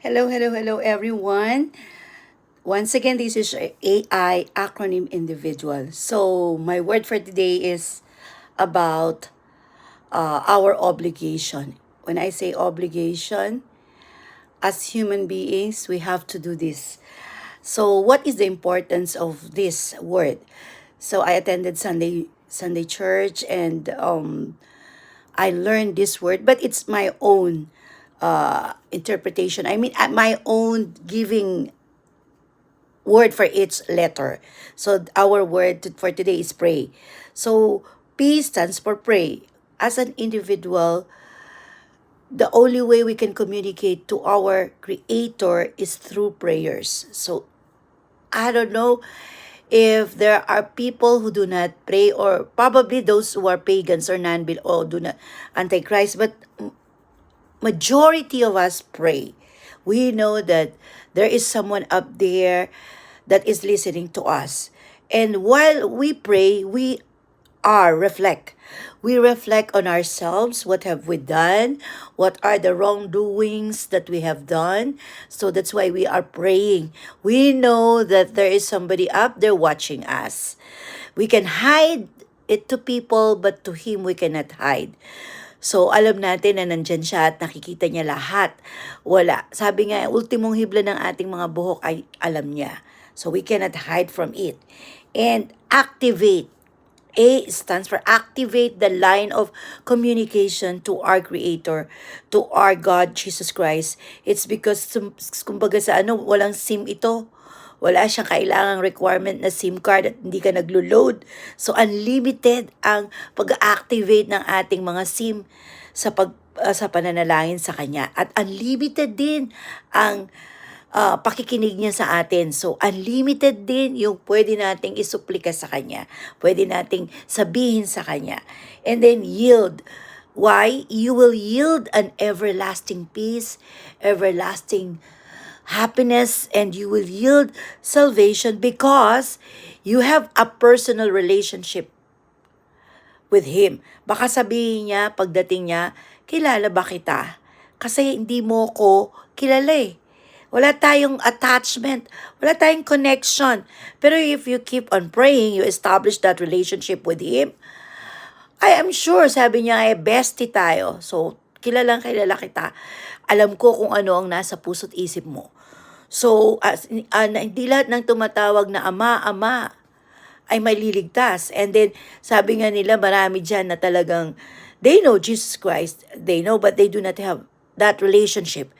Hello, everyone. Once again, this is AI acronym individual. So, my word for today is about our obligation. When I say obligation, as human beings, we have to do this. So, what is the importance of this word? So, I attended Sunday church, and I learned this word, but it's my own interpretation. I mean, my own giving word for each letter. So our word for today is pray. So P stands for pray. As an individual, the only way we can communicate to our creator is through prayers. So I don't know if there are people who do not pray, or probably those who are pagans or or do not antichrist, but majority of us pray. We know that there is someone up there that is listening to us. And while we pray, we reflect. We reflect on ourselves. What have we done? What are the wrongdoings that we have done? So that's why we are praying. We know that there is somebody up there watching us. We can hide it to people, but to Him we cannot hide. So, alam natin na nandyan siya at nakikita niya lahat. Wala. Sabi nga, ultimong hibla ng ating mga buhok ay alam niya. So, we cannot hide from it. And activate. A stands for activate the line of communication to our Creator, to our God, Jesus Christ. It's because, kumbaga sa walang SIM ito. Wala siyang kailangang requirement na SIM card at hindi ka naglo-load. So, unlimited ang pag-activate ng ating mga SIM sa pananalangin sa Kanya. At unlimited din ang pakikinig niya sa atin. So, unlimited din yung pwede nating isuplika sa Kanya. Pwede nating sabihin sa Kanya. And then, yield. Why? You will yield an everlasting peace, everlasting happiness, and you will yield salvation because you have a personal relationship with Him. Baka sabihin niya, pagdating niya, kilala ba kita? Kasi hindi mo ko kilala eh. Wala tayong attachment. Wala tayong connection. Pero if you keep on praying, you establish that relationship with Him, I am sure, sabi niya, bestie tayo. So, kilala kita. Alam ko kung ano ang nasa puso't isip mo. So, hindi lahat ng tumatawag na ama ay may liligtas. And then, sabi nga nila, marami dyan na talagang, they know Jesus Christ, they know, but they do not have that relationship.